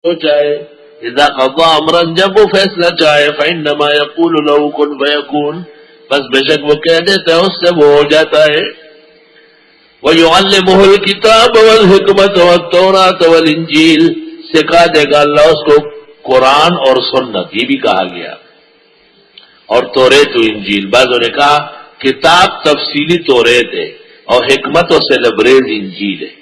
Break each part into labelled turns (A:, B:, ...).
A: چاہے اذا قضا امرا جب وہ فیصلہ چاہے فانما یقول له کن فیکون، بس بے شک وہ کہہ دیتا ہے اس سے وہ ہو جاتا ہے۔ وَيُعَلِّمُهُ الْكِتَابَ وَالْحِكْمَةَ وَالتَّوْرَاةَ وَالْإِنْجِيلَ، سکھا دے گا اللہ اس کو قرآن اور سنت، یہ بھی کہا گیا، اور توریت و انجیل۔ بعضوں نے کہا کتاب تفصیلی توریت ہے اور حکمتوں سے لبریز انجیل ہے،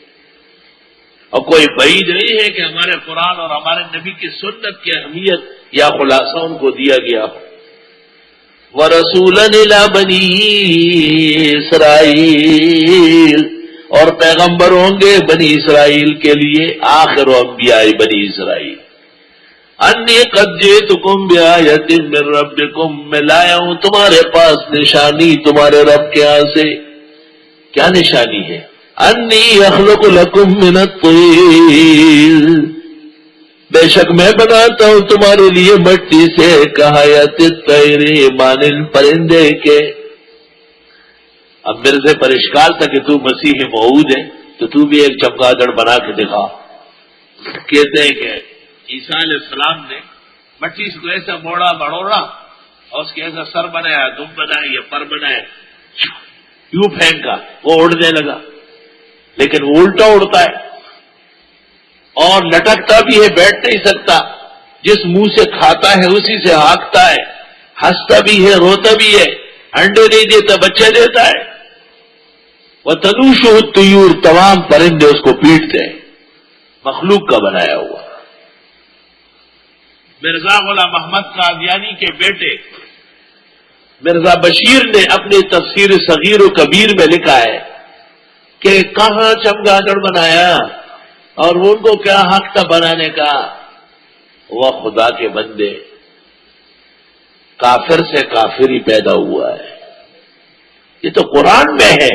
A: اور کوئی بعید نہیں ہے کہ ہمارے قرآن اور ہمارے نبی کی سنت کی اہمیت یا خلاصہ ان کو دیا گیا۔ وَرَسُولًا إِلَىٰ بَنِي اسرائیل، اور پیغمبر ہوں گے بنی اسرائیل کے لیے، آخر انبیاء بنی اسرائیل۔ انی قد جئتکم بآیۃ من ربکم، میں لایا ہوں تمہارے پاس نشانی تمہارے رب کے ہاں سے۔ کیا نشانی ہے؟ انی اخلق لکم من الطین، بے شک میں بناتا ہوں تمہارے لیے مٹی سے کہایت الطیر، مانند پرندے کے۔ اب میرے سے پر اشکال تھا کہ تو مسیح موعود ہے تو تو بھی ایک چمگادڑ بنا کے دکھا۔ کہتے ہیں کہ عیسیٰ علیہ السلام نے مٹی کو ایسا موڑا بڑوڑا اور اس کے ایسا سر بنایا، دم بنایا یا پر بنایا، یوں پھینکا، وہ اڑنے لگا، لیکن وہ الٹا اڑتا ہے اور لٹکتا بھی ہے، بیٹھ نہیں سکتا، جس منہ سے کھاتا ہے اسی سے ہانکتا ہے، ہنستا بھی ہے روتا بھی ہے، انڈے نہیں دیتا بچے دیتا ہے۔ وَتَنُوشُهُ الطُّيُورُ، تمام پرندے اس کو پیٹتے ہیں، مخلوق کا بنایا ہوا۔ مرزا غلام احمد قادیانی کے بیٹے مرزا بشیر نے اپنی تفسیر صغیر و کبیر میں لکھا ہے کہ کہاں چمگادڑ بنایا اور ان کو کیا حق تھا بنانے کا؟ وہ خدا کے بندے، کافر سے کافر ہی پیدا ہوا ہے، یہ تو قرآن میں ہے،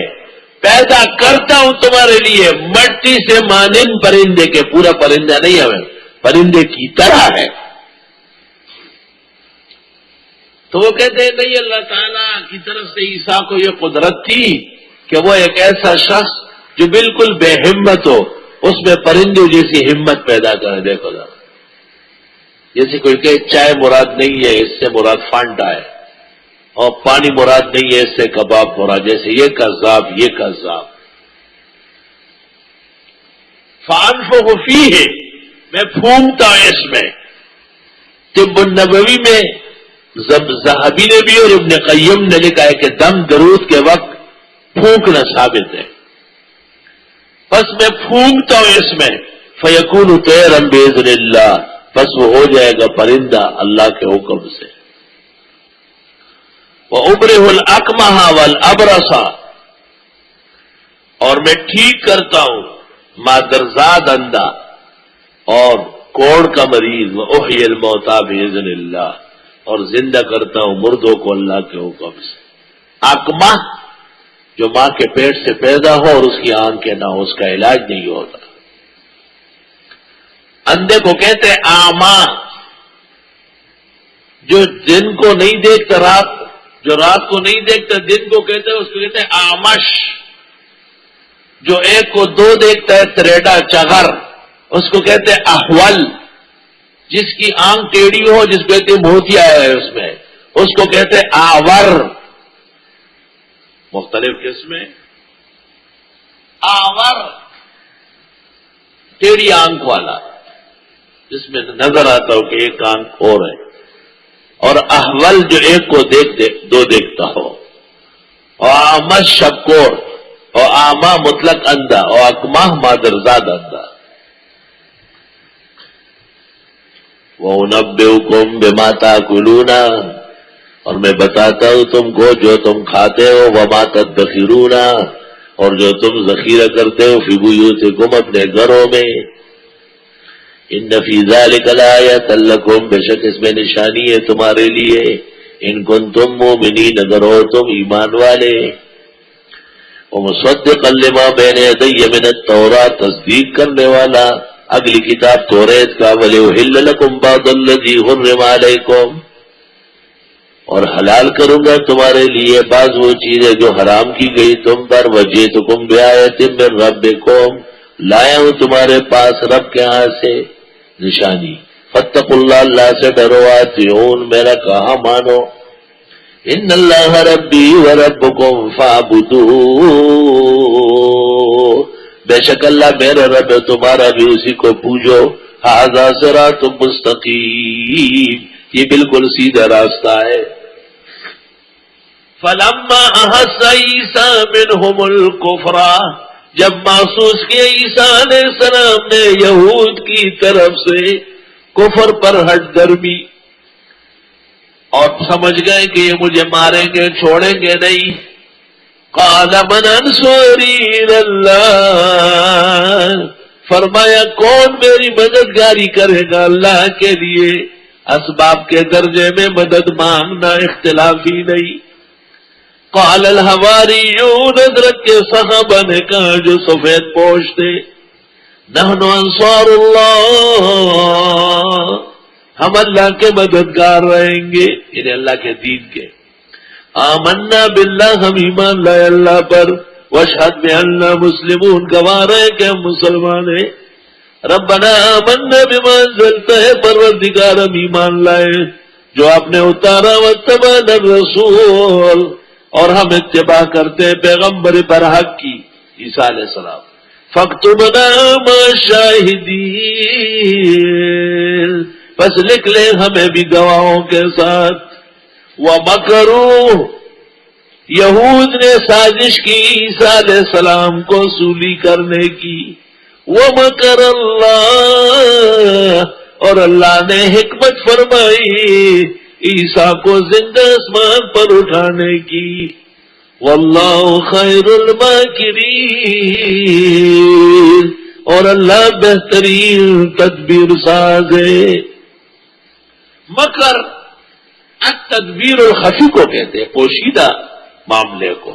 A: پیدا کرتا ہوں تمہارے لیے مٹی سے مانند پرندے کے، پورا پرندہ نہیں ہے، پرندے کی طرح ہے۔ تو وہ کہتے ہیں نہیں، اللہ تعالیٰ کی طرف سے عیسیٰ کو یہ قدرت تھی کہ وہ ایک ایسا شخص جو بالکل بے ہمت ہو، اس میں پرندے جیسی ہمت پیدا کرے۔ دیکھو ذرا، جیسے کوئی کہ چائے مراد نہیں ہے، اس سے مراد فانٹا ہے، اور پانی مراد نہیں ہے، اس سے کباب مراد، جیسے یہ کذاب یہ کذاب۔ فانفخ فیہ، میں پھونکتا ہوں اس میں۔ طب النبوی میں ذہبی نے بھی اور ابن قیم نے لکھا ہے کہ دم درود کے وقت پھونکنا ثابت ہے، بس میں پھونکتا ہوں اس میں، فیکون طیرا باذن اللہ، بس وہ ہو جائے گا پرندہ اللہ کے حکم سے۔ وَأُبْرِئُ الْأَكْمَحَ وَالْأَبْرَصَ، اور میں ٹھیک کرتا ہوں مادرزاد اندھا اور کوڑ کا مریض، وَأُحْيِي الْمَوْتَىٰ بِإِذْنِ اللَّهِ، اور زندہ کرتا ہوں مردوں کو اللہ کے حکم سے۔ اکمہ جو ماں کے پیٹ سے پیدا ہو اور اس کی آنکھیں نہ ہو، اس کا علاج نہیں ہوتا۔ اندھے کو کہتے ہیں آما، جو دن کو نہیں دیکھتا رات، جو رات کو نہیں دیکھتا دن کو کہتے ہیں، اس کو کہتے ہیں آمش۔ جو ایک کو دو دیکھتا ہے تریڈا چغر، اس کو کہتے ہیں احول۔ جس کی آنکھ ٹیڑھی ہو، جس کو کہتے ہیں موتیا ہے اس میں، اس کو کہتے ہیں آور۔ مختلف قسمیں، آور ٹیڑھی آنکھ والا جس میں نظر آتا ہو کہ ایک آنکھ اور ہے، اور احول جو ایک کو دو دیکھتا ہو، اور آمش شبکور، اور آما مطلق اندھا، اور اکمہ مادرزاد اندھا۔ وَأُنَبِّئُكُم بِمَا تَأْكُلُونَ، اور میں بتاتا ہوں تم کو جو تم کھاتے ہو، وَمَا تَدَّخِرُونَ، اور جو تم ذخیرہ کرتے ہو، فِي بُيُوتِكُمْ، اپنے گھروں میں۔ إِنَّ فِي ذَلِكَ لَآيَةً لَكُمْ، بے شک اس میں نشانی ہے تمہارے لیے، إِن كُنتُم مُؤْمِنِينَ، اگر ہو تم ایمان والے۔ وَمُصَدِّقًا لِمَا بَيْنَ يَدَيَّ مِنَ التَّوْرَاةِ، تصدیق کرنے والا اگلی کتاب توریت کا، وَلِأُحِلَّ لَكُمْ بَعْضَ الَّذِي حُرِّمَ عَلَيْكُمْ، اور حلال کروں گا تمہارے لیے بعض وہ چیزیں جو حرام کی گئی تم پر۔ وَجِئْتُكُمْ بِآیَةٍ مِّن رَبِّكُمْ، لایا ہوں تمہارے پاس رب کے ہاں سے، نشانی فاتقوا اللہ، اللہ سے ڈرو، اطیعون میرا کہا مانو، ان اللہ ربی و ربکم فاعبدوہ، بے شک اللہ میرا رب ہے، تمہارا بھی اسی کو پوجو، ھذا صراط مستقیم، یہ بالکل سیدھا راستہ ہے۔ فلما احس عیسیٰ منہم الکفر، جب محسوس کیا عیسیٰ علیہ السلام نے یہود کی طرف سے کفر پر ہٹ درمی، اور سمجھ گئے کہ یہ مجھے ماریں گے چھوڑیں گے نہیں، قال من انصاری اللہ، فرمایا کون میری مددگاری کرے گا اللہ کے لیے، اسباب کے درجے میں مدد مانگنا اختلافی نہیں۔ قال الحواریون، حضرت کے صحابہ نے کہا جو سفید پوش تھے، نحن انصار اللہ، ہم اللہ کے مددگار رہیں گے، یعنی اللہ کے دین کے۔ آمنا باللہ، ہم ایمان لائے اللہ پر، واشہد بأننا مسلمون، گواہ رہے کہ ہم مسلمان ہیں۔ ربنا آمنا بما انزلت، ہے پروردگار ہم ایمان لائے جو آپ نے اتارا، واتبعنا الرسول، اور ہم اتباع کرتے ہیں پیغمبر برحق کی، عیسیٰ علیہ السلام۔ فاکتبنا مع الشاہدین، بس لکھ لے ہمیں بھی گواہوں کے ساتھ۔ وَمَكَرُوا، یہود نے سازش کی عیسیٰ علیہ السلام کو سولی کرنے کی۔ وَمَكَرَ اللَّهُ، اور اللہ نے حکمت فرمائی عیسیٰ کو زندہ آسمان پر اٹھانے کی۔ وَاللَّهُ خَيْرُ الْمَاكِرِينَ، اور اللہ بہترین تدبیر ساز ہے۔ مکر التدبیر الخفی کو کہتے ہیں، پوشیدہ معاملے کو،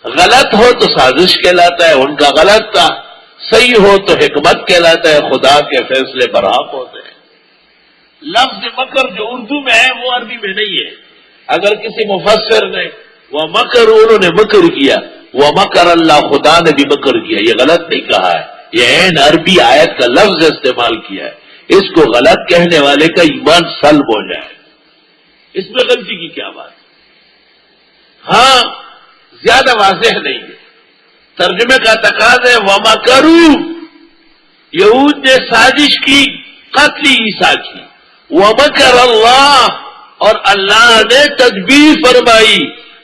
A: غلط ہو تو سازش کہلاتا ہے، ان کا غلط تھا، صحیح ہو تو حکمت کہلاتا ہے، خدا کے فیصلے برحق ہوتے ہیں۔ لفظ مکر جو اردو میں ہے وہ عربی میں نہیں ہے۔ اگر کسی مفسر نے وہ مکر، انہوں نے مکر کیا، وہ مکر اللہ، خدا نے بھی مکر کیا، یہ غلط نہیں کہا ہے، یہ عین عربی آیت کا لفظ استعمال کیا ہے۔ اس کو غلط کہنے والے کا ایمان سلب ہو جائے، اس میں غلطی کی کیا بات؟ ہاں زیادہ واضح نہیں ہے، ترجمے کا تقاضا ہے وَمَكَرُوا، یہود نے سازش کی قتل عیسیٰ کی، وَمَكَرَ اللَّهُ، اور اللہ نے تدبیر فرمائی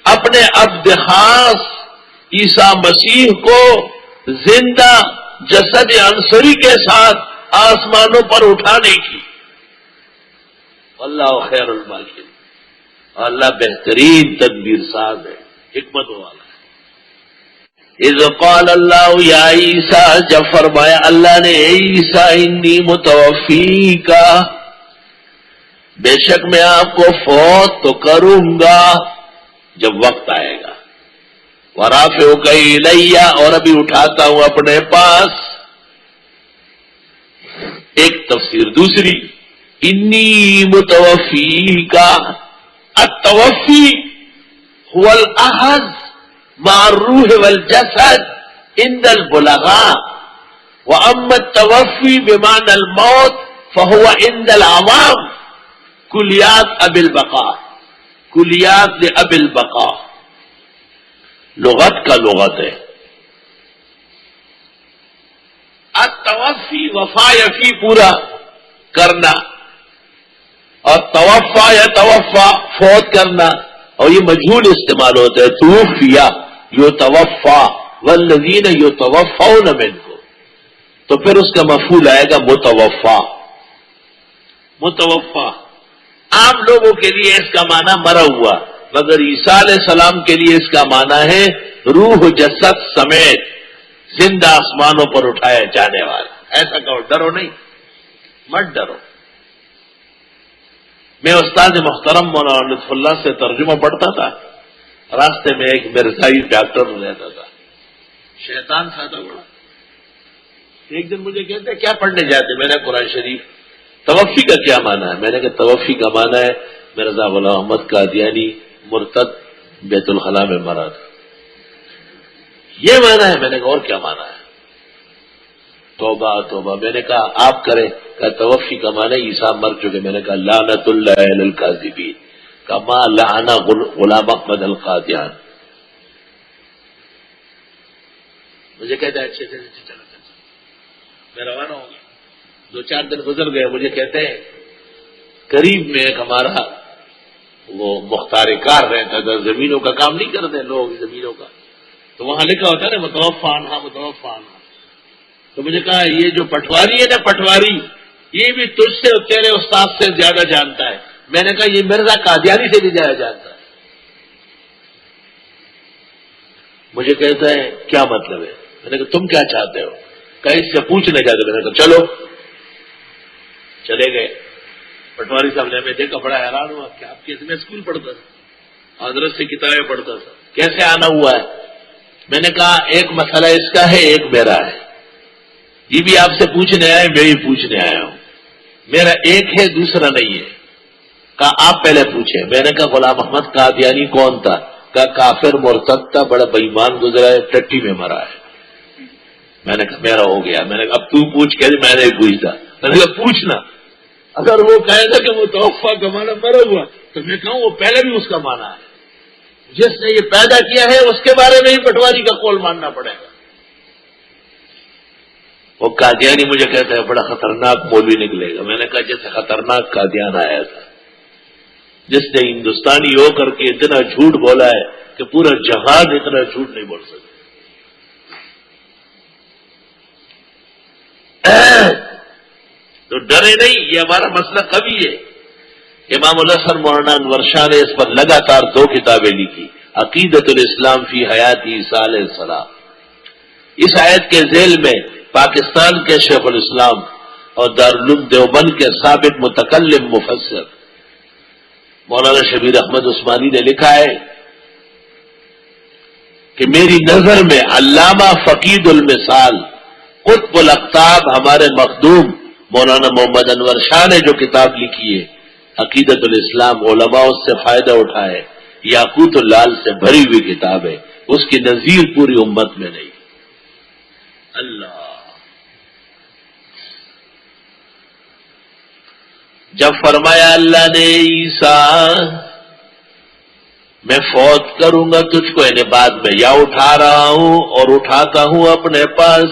A: اپنے عبد خاص عیسیٰ مسیح کو زندہ جسد عنصری کے ساتھ آسمانوں پر اٹھانے کی۔ اللہ خیر الماکرین، اللہ بہترین تدبیر ساز ہے، حکمت والا ہے۔ اذ قال اللہ یا عیسیٰ، جب فرمایا اللہ نے اے عیسیٰ انی متوفیکا، بے شک میں آپ کو فوت تو کروں گا جب وقت آئے گا، ورافعک الیہ، اور ابھی اٹھاتا ہوں اپنے پاس۔ ایک تفسیر دوسری، انی متوفیکا، التوفی هو الاخذ مع الروح والجسد عند البلغاء، واما التوفی بمعنى الموت فهو عند العوام، کلیات اب البقاء، کلیات لاب البقاء، لغت کا لغت ہے۔ التوفی وفا یفی پورا کرنا، اور توفا یا توفا فوت کرنا، اور یہ مجہول استعمال ہوتا ہے، توفیا یتوفا والذین یتوفون منکم، تو پھر اس کا مفعول آئے گا متوفا۔ متوفا عام لوگوں کے لیے اس کا معنی مرا ہوا، مگر عیسیٰ علیہ السلام کے لیے اس کا معنی ہے روح جسد سمیت زندہ آسمانوں پر اٹھایا جانے والا۔ ایسا کہو، ڈرو نہیں، مت ڈرو۔ میں استاد محترم مولانا لطف اللہ سے ترجمہ پڑھتا تھا، راستے میں ایک مرزائی ڈاکٹر رہتا تھا، شیطان تھا بڑا۔ ایک دن مجھے کہتے کیا پڑھنے جاتے، میں نے قرآن شریف۔ توفی کا کیا معنی ہے؟ میں نے کہا توفی کا معنی ہے مرزا غلام احمد قادیانی مرتد بیت الخلاء میں مرا تھا، یہ معنی ہے۔ میں نے کہا اور کیا معنی ہے؟ توبہ توبہ. میں نے کہا آپ کریں. کہ توفی کا معنی عیسیٰ مر چکے. میں نے کہا لعنت اللہ علی الکاذبین. کہ ما لعن غلام احمد القادیان. مجھے کہتے ہیں اچھے چلا میں روانہ ہوں گا. 2-4 دن گزر گئے. مجھے کہتے ہیں قریب میں ایک ہمارا وہ مختار کار رہتا تھا. زمینوں کا کام نہیں کرتے لوگ زمینوں کا, تو وہاں لکھا ہوتا ہے نا متوفا عنہا متوفا عنہا. تو مجھے کہا یہ جو پٹواری ہے نا پٹواری, یہ بھی تجھ سے تیرے استاد سے زیادہ جانتا ہے. میں نے کہا یہ مرزا قادیانی سے بھی زیادہ جانتا ہے. مجھے کہتا ہے کیا مطلب ہے؟ میں نے کہا تم کیا چاہتے ہو؟ کہ اس سے پوچھنے جاتے. میں نے کہا چلو. چلے گئے. پٹواری صاحب نے ہمیں دیکھا, بڑا حیران ہوا کہ آپ کیسے. میں اسکول پڑھتا تھا, حضرت سے کتابیں پڑھتا تھا, کیسے آنا ہوا ہے؟ میں نے کہا ایک مسئلہ اس کا ہے ایک میرا ہے. یہ بھی آپ سے پوچھنے آئے, میں بھی پوچھنے آیا ہوں. میرا ایک ہے دوسرا نہیں ہے. کہا آپ پہلے پوچھیں. میں نے کہا غلام احمد قادیانی کون تھا؟ کہا کافر مرتد تھا, بڑا بےایمان گزرا ہے, ٹٹی میں مرا ہے. میں نے کہا میرا ہو گیا. میں نے کہا اب تو پوچھ کے. میں نے پوچھتا. میں نے کہا پوچھنا. اگر وہ کہے گا کہ وہ توفہ کا معنی مرا ہوا, تو میں کہوں وہ پہلے بھی اس کا معنی ہے. جس نے یہ پیدا کیا ہے اس کے بارے میں ہی پٹواری کا قول ماننا پڑے گا. وہ قادیانی مجھے کہتا ہے بڑا خطرناک مولوی نکلے گا. میں نے کہا جیسے خطرناک قادیان آیا تھا, جس نے ہندوستانی ہو کر کے اتنا جھوٹ بولا ہے کہ پورا جہان اتنا جھوٹ نہیں بول سکتا. تو ڈرے نہیں, یہ ہمارا مسئلہ کبھی ہے. امام الحسن مولانا انور شاہ نے اس پر لگاتار 2 کتابیں لکھی. عقیدت الاسلام فی حیاتی صالح السلام. اس آیت کے ذیل میں پاکستان کے شیخ الاسلام اور دارالعلوم دیوبند کے سابق متکلم مفسر مولانا شبیر احمد عثمانی نے لکھا ہے کہ میری نظر میں علامہ فقید المثال قطب الاقطاب ہمارے مخدوم مولانا محمد انور شاہ نے جو کتاب لکھی ہے عقیدت الاسلام, علماء اس سے فائدہ اٹھائے, یاقوت اللال سے بھری ہوئی کتاب ہے. اس کی نظیر پوری امت میں نہیں. اللہ جب فرمایا اللہ نے عیسیٰ میں فوت کروں گا تجھ کو, یعنی بعد میں یا اٹھا رہا ہوں اور اٹھاتا ہوں اپنے پاس,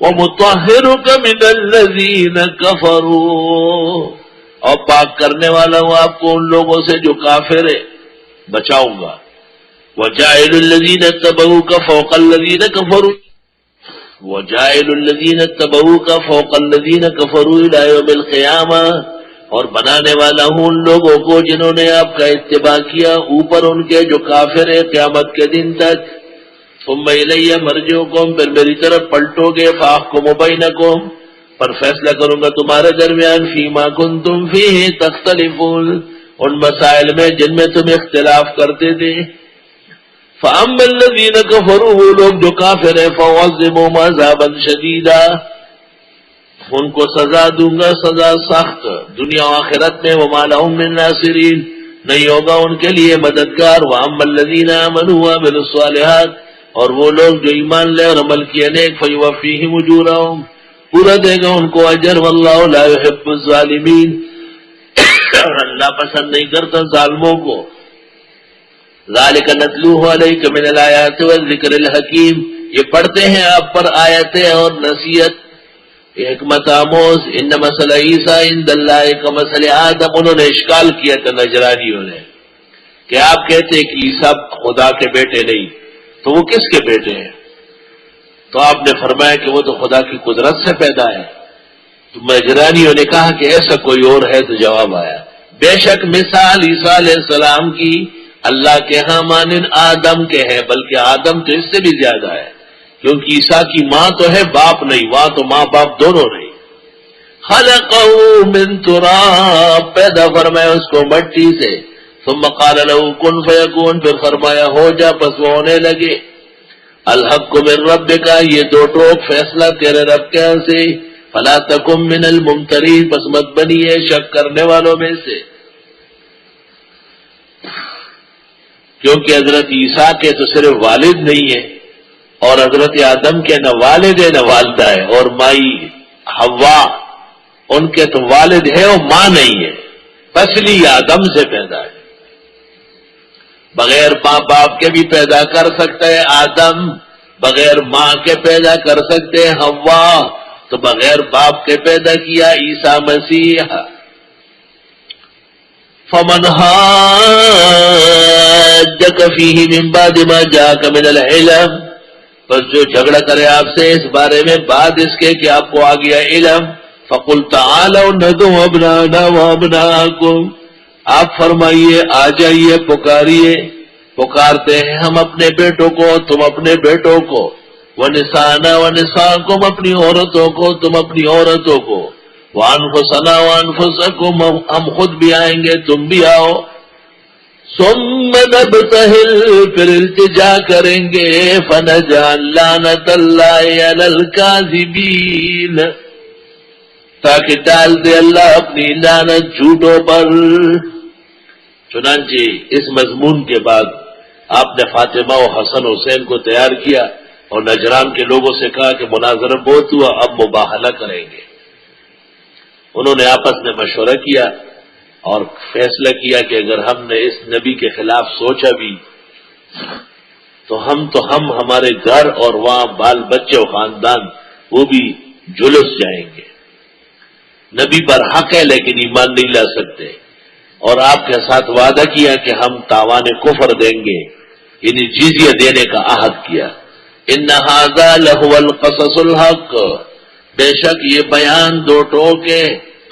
A: وَمُطَهِّرُكَ مِنَ الَّذِينَ كَفَرُوا, اور پاک کرنے والا ہوں آپ کو ان لوگوں سے جو کافر ہے, بچاؤں گا. وَجَاعِلُ الَّذِينَ اتَّبَعُوكَ فَوْقَ الَّذِينَ كَفَرُوا وَجَاعِلُ الَّذِينَ اتَّبَعُوكَ فَوْقَ الَّذِينَ كَفَرُوا إِلَى يَوْمِ الْقِيَامَةِ, اور بنانے والا ہوں ان لوگوں کو جنہوں نے آپ کا اتباع کیا اوپر ان کے جو کافر ہے قیامت کے دن تک. ثم الیہ مرجعکم, پھر میری طرف پلٹو گے, فاحکم بینکم, پر فیصلہ کروں گا تمہارے درمیان, فیما کنتم فیہ تختلفون, ان مسائل میں جن میں تم اختلاف کرتے تھے. فاما الذین کفروا, وہ لوگ جو کافر ہیں, فعذبہم عذابا شدیدا, ان کو سزا دوں گا سزا سخت دنیا و آخرت میں. وما لهم من ناصرین, نہیں ہوگا ان کے لیے مددگار. واما الذین آمنوا وعملوا الصالحات, اور وہ لوگ جو ایمان لے اور عمل کیے نیک, فیوفیہم اجورہم, پورا دے گا ان کو اجر. واللہ لا يحب الظالمین, اور اللہ پسند نہیں کرتا ظالموں کو. ذالک نتلوہ علیک من الآیات والذکر الحکیم, یہ پڑھتے ہیں آپ پر آیتیں اور نصیحت حکمت آموز. ان مثل عیسیٰ عند اللہ کمثل آدم, انہوں نے اشکال کیا تھا نجرانیوں نے کہ آپ کہتے کہ عیسیٰ خدا کے بیٹے نہیں, تو وہ کس کے بیٹے ہیں؟ تو آپ نے فرمایا کہ وہ تو خدا کی قدرت سے پیدا ہے. تو نجرانیوں نے کہا کہ ایسا کوئی اور ہے, تو جواب آیا بے شک مثال عیسیٰ علیہ السلام کی اللہ کے ہاں مانند آدم کے ہیں, بلکہ آدم تو اس سے بھی زیادہ ہے, کیونکہ عیسیٰ کی ماں تو ہے باپ نہیں, وہاں تو ماں باپ دونوں نہیں. خلقہ من تراب, پیدا فرمایا اس کو مٹی سے. ثم قال له کن فیکون, پھر فرمایا ہو جا, پس وہ ہونے لگے. الحق من ربک, یہ 2 ٹوک فیصلہ تیرے رب کے ہاں سے. فلا تکن من الممترین, پس مت بنیے شک کرنے والوں میں سے. کیونکہ حضرت عیسیٰ کے تو صرف والد نہیں ہے اور حضرت آدم کے نہ والد ہے نہ والدہ ہے، اور مائی حوا ان کے تو والد ہے اور ماں نہیں ہے، اصلی آدم سے پیدا ہے۔ بغیر ماں باپ کے بھی پیدا کر سکتا ہے آدم، بغیر ماں کے پیدا کر سکتے ہیں حوا، تو بغیر باپ کے پیدا کیا عیسیٰ مسیح۔ فمن حاجک فیہ من بعد ما جاءک من العلم، پس جو جھگڑا کرے آپ سے اس بارے میں بعد اس کے کہ آپ کو آ گیا علم، فقل تعالوا ندعو ابناءنا وابناءکم، آپ فرمائیے آ جائیے، پکارتے ہیں ہم اپنے بیٹوں کو تم اپنے بیٹوں کو، ونساءنا ونساءکم اپنی عورتوں کو تم اپنی عورتوں کو، وانفسنا وانفسکم ہم خود بھی آئیں گے تم بھی آؤ، ثم نبتہل پھر التجا کریں گے، فنجعل لعنت اللہ علی الکاذبین تاکہ ڈال دے اللہ اپنی لعنت جھوٹوں پر۔ چنانچہ اس مضمون کے بعد آپ نے فاطمہ و حسن حسین کو تیار کیا اور نجران کے لوگوں سے کہا کہ مناظرہ بہت ہوا، اب مباہلہ کریں گے۔ انہوں نے آپس میں مشورہ کیا اور فیصلہ کیا کہ اگر ہم نے اس نبی کے خلاف سوچا بھی تو ہم ہمارے گھر اور وہاں بال بچے و خاندان وہ بھی جلس جائیں گے۔ نبی پر حق ہے لیکن ایمان نہیں لا سکتے، اور آپ کے ساتھ وعدہ کیا کہ ہم تاوان کفر دیں گے، یعنی جزیہ دینے کا عہد کیا۔ ان ھذا لہو القصص الحق، بے شک یہ بیان دو ٹوکے،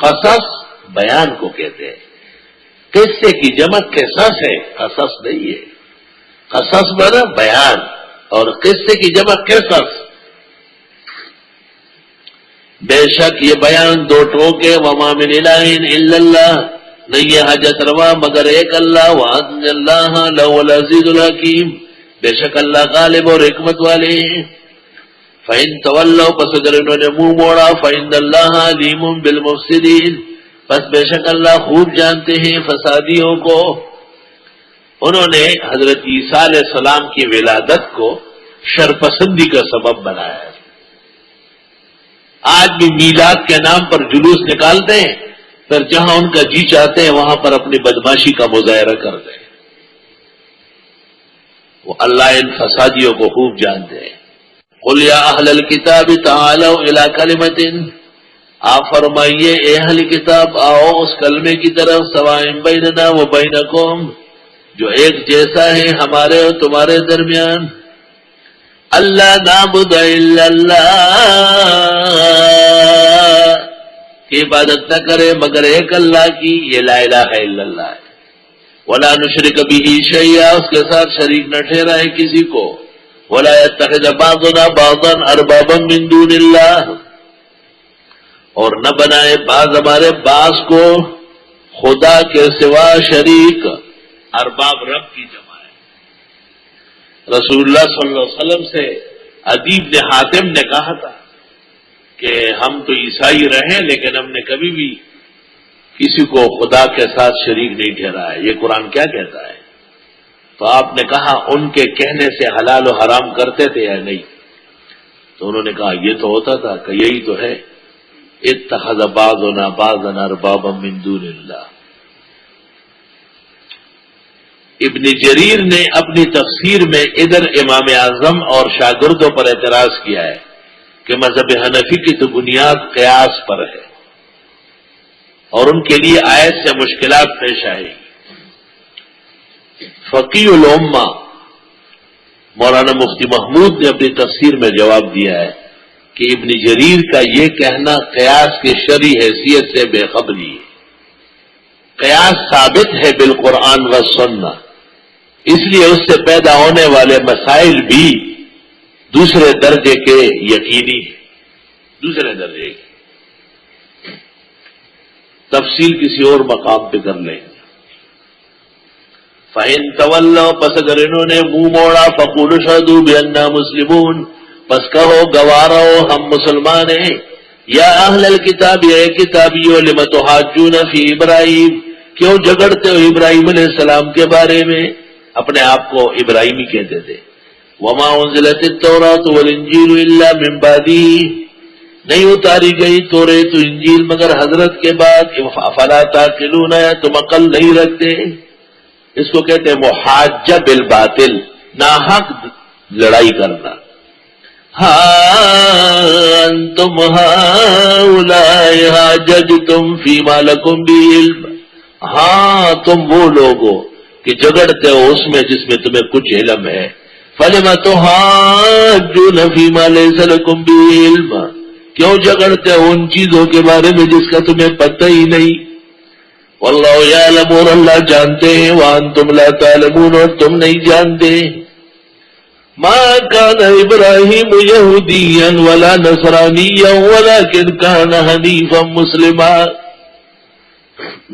A: قصص بیان کو کہتے ہیں، قصے کی جمع قصص ہے، قصص نہیں ہے، قصص بنا بیان اور قصے کی جمع قصص۔ بے شک یہ بیان دو ٹوکے، وما من الہ الا اللہ، نہیں ہے حاجت روا مگر ایک اللہ، وان اللہ لہو العزیز الحکیم، بے شک اللہ غالب اور حکمت والے ہیں۔ فَإِن تَوَلَّوْا پس اگر انہوں نے منہ موڑا، فَإِنَّ اللَّهَ عَلِيمٌ بِالْمُفْسِدِينَ پس بے شک اللہ خوب جانتے ہیں فسادیوں کو۔ انہوں نے حضرت عیسیٰ علیہ السلام کی ولادت کو شرپسندی کا سبب بنایا۔ آج بھی میلاد کے نام پر جلوس نکالتے ہیں، پھر جہاں ان کا جی چاہتے ہیں وہاں پر اپنی بدماشی کا مظاہرہ کرتے ہیں۔ وہ اللہ ان فسادیوں کو خوب جانتے ہیں۔ قل یا اہل الکتاب تعالوا الی کلمۃ، آپ فرمائیے اے اہل کتاب آؤ اس کلمے کی طرف، سواء بیننا و بینکم جو ایک جیسا ہے ہمارے اور تمہارے درمیان، اللہ نعبد الا اللہ کی عبادت نہ کرے مگر ایک اللہ کی، یہ لا الہ الا اللہ ہے، ولا نشرک بہ شیئا اس کے ساتھ شریک نہ ٹھہرائے کسی کو، ولا يتخذ بعضنا بعضا اربابا من دون اللہ اور نہ بنائے بعض ہمارے بعض کو خدا کے سوا شریک، ارباب رب کی جمع ہے۔ رسول اللہ صلی اللہ علیہ وسلم سے عدی بن حاتم نے کہا تھا کہ ہم تو عیسائی رہے لیکن ہم نے کبھی بھی کسی کو خدا کے ساتھ شریک نہیں ٹھہرایا، یہ قرآن کیا کہتا ہے؟ تو آپ نے کہا ان کے کہنے سے حلال و حرام کرتے تھے یا نہیں؟ تو انہوں نے کہا یہ تو ہوتا تھا، کہ یہی تو ہے، اتخذ بعضنا بعضا اربابا من دون اللہ۔ ابن جریر نے اپنی تفسیر میں ادھر امام اعظم اور شاگردوں پر اعتراض کیا ہے کہ مذہب حنفی کی تو بنیاد قیاس پر ہے اور ان کے لیے آیت سے مشکلات پیش آئی۔ فقیہ الامہ مولانا مفتی محمود نے اپنی تفسیر میں جواب دیا ہے کہ ابن جریر کا یہ کہنا قیاس کی شرعی حیثیت سے بے خبری ہے۔ قیاس ثابت ہے بالقرآن و سنہ، اس لیے اس سے پیدا ہونے والے مسائل بھی دوسرے درجے کے یقینی ہیں، دوسرے درجے کے، تفصیل کسی اور مقام پہ کر لیں گے۔ فَإِن تَوَلَّوْا پس اگر انہوں نے منہ موڑا، فَقُولُوا اشْهَدُوا بِأَنَّا مُسْلِمُونَ پس کہو گواہ رہو ہم مسلمان ہیں۔ یا اہل الکتاب اے کتابیو لم تحاجون فی ابراہیم کیوں جھگڑتے ہو ابراہیم علیہ السلام کے بارے میں؟ اپنے آپ کو ابراہیمی کہتے تھے۔ وما انزلت التوراۃ والانجیل الا من بعدی، نہیں اتاری گئی توریت و انجیل مگر حضرت کے بعد. افلا تعقلون، تم عقل نہیں رکھتے؟ اس کو کہتے ہیں محاجہ بالباطل، ناحق لڑائی کرنا. ہاں انتم ہؤلاء حاججتم فیما لکم بہ علم، ہاں تم وہ لوگ ہو کہ جھگڑتے ہو اس میں جس میں تمہیں کچھ علم ہے. فلم تحاجون فیما لیس لکم بہ علم، کیوں جھگڑتے ہو ان چیزوں کے بارے میں جس کا تمہیں پتہ ہی نہیں. واللہ یعلم، اور اللہ جانتے ہیں، وانتم لا تعلمون، اور تم نہیں جانتے. ما كان ابراہیم یہودیا ولا نصرانیا ولكن كان حنیفا مسلما،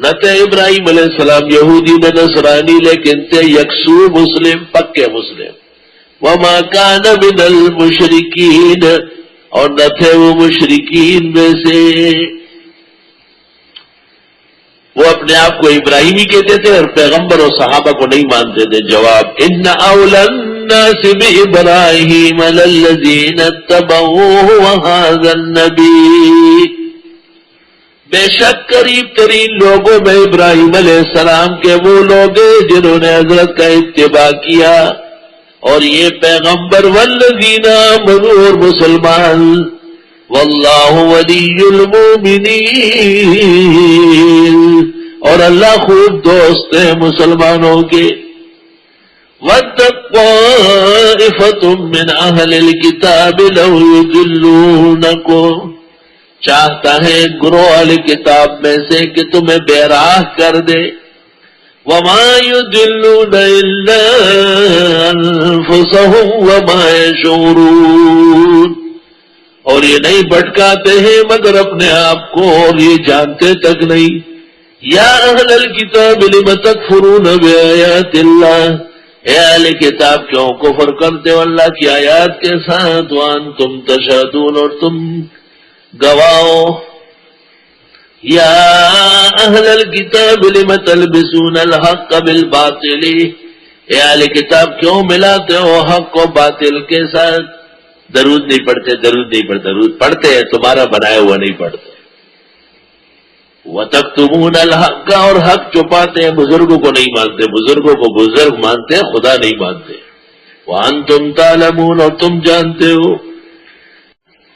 A: نہ تھے ابراہیم علیہ السلام یہودی نہ نصرانی، لیکن تھے یکسو مسلم، پکے مسلم. وما كان من المشرکین، اور نہ تھے وہ مشرکین میں سے. وہ اپنے آپ کو ابراہیمی کہتے تھے اور پیغمبر اور صحابہ کو نہیں مانتے تھے. جواب، ان اولی الناس بابراہیم للذین اتبعوہ وہذا النبی، بے شک قریب ترین لوگوں میں ابراہیم علیہ السلام کے وہ لوگ ہیں جنہوں نے حضرت کا اتباع کیا اور یہ پیغمبر، والذین آمنوا، اور مسلمان. واللہ ولی المؤمنین، اور اللہ خوب دوست ہے مسلمانوں کے. وَدَّتْ طَائِفَةٌ مِّنْ أَهْلِ الْكِتَابِ لَوْ يُضِلُّونَكُمْ، چاہتا ہے گروہ اہل کتاب میں سے کہ تمہیں بے راہ کر دے. وَمَا يُضِلُّونَ إِلَّا أَنفُسَهُمْ وَمَا يَشْعُرُونَ، اور یہ نہیں بھٹکاتے ہیں مگر اپنے آپ کو، اور یہ جانتے تک نہیں. یا اہل الکتاب لم تکفرون بآیات اللہ، اے اہل کتاب کیوں کفر کرتے ہو اللہ کی آیات کے ساتھ. وانتم تشہدون، اور تم گواہو. یا اہل الکتاب لم تلبسون الحق بالباطل، اے اہل کتاب کیوں ملاتے ہو حق کو باطل کے ساتھ. درود نہیں پڑھتے، درود نہیں پڑھتے، درود پڑھتے ہیں تمہارا بنایا ہوا نہیں پڑھتے. وَتَكْتُمُونَ الْحَقَّ، اور حق چھپاتے ہیں، بزرگوں کو نہیں مانتے، بزرگوں کو بزرگ مانتے ہیں، خدا نہیں مانتے. وَأَنْتُمْ تَعْلَمُونَ، اور تم جانتے ہو.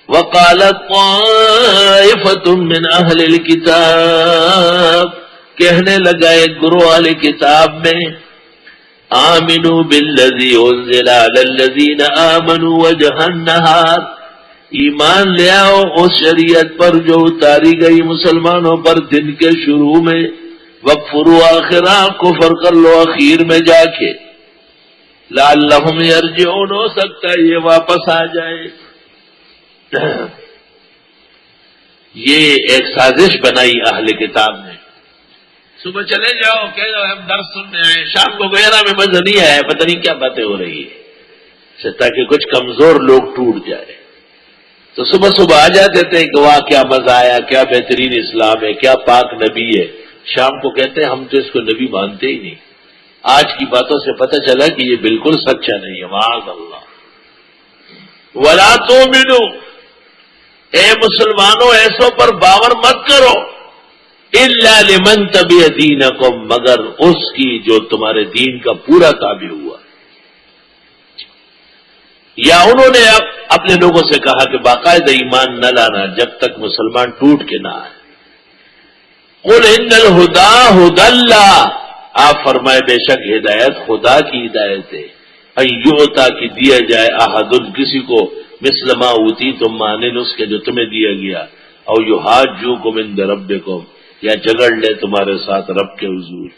A: وَقَالَتْ طَائِفَةٌ مِّنْ أَهْلِ الْكِتَابِ، کہنے لگا ایک گروہ اہل کتاب میں، آمنوا بالذی انزل علی الذین آمنوا وجہ النہار، ایمان لے آؤ اس شریعت پر جو اتاری گئی مسلمانوں پر دن کے شروع میں. وَاکْفُرُوا آخرہ، کفر کر لو اخیر میں جا کے. لعلہم یرجعون، ہو سکتا ہے یہ واپس آ جائے. یہ ایک سازش بنائی اہل کتاب نے. صبح چلے جاؤ، کہہ جاؤ ہم درس سننے آئے، شام کو گہرا میں مزہ نہیں آیا، پتہ نہیں کیا باتیں ہو رہی ہے، تاکہ کچھ کمزور لوگ ٹوٹ جائے. تو صبح صبح آ جاتے تھے کہ واہ کیا مزہ آیا، کیا بہترین اسلام ہے، کیا پاک نبی ہے. شام کو کہتے ہیں ہم تو اس کو نبی مانتے ہی نہیں. آج کی باتوں سے پتہ چلا کہ یہ بالکل سچا نہیں ہے، معاذ اللہ. وَلَا تُؤْمِنُوا، اے مسلمانوں ایسوں پر باور مت کرو. إِلَّا لِمَنْ تَبِعَ دِينَكُمْ، مگر اس کی جو تمہارے دین کا پورا تابع ہوا. یا انہوں نے اپنے لوگوں سے کہا کہ باقاعدہ ایمان نہ لانا جب تک مسلمان ٹوٹ کے نہ آئے. قُلْ إِنَّ الْهُدَىٰ هُدَى اللَّهِ، آپ فرمائے بے شک ہدایت خدا کی ہدایت ہے. أَن يُؤْتَىٰ کی دیا جائے أَحَدٌ کسی کو مِثْلَ مَا أُوتِیتُم مانند اس کے جو تمہیں دیا گیا. أَوْ يُحَاجُّوكُمْ عِندَ رَبِّكُمْ، یا جگڑ لے تمہارے ساتھ رب کے حضور.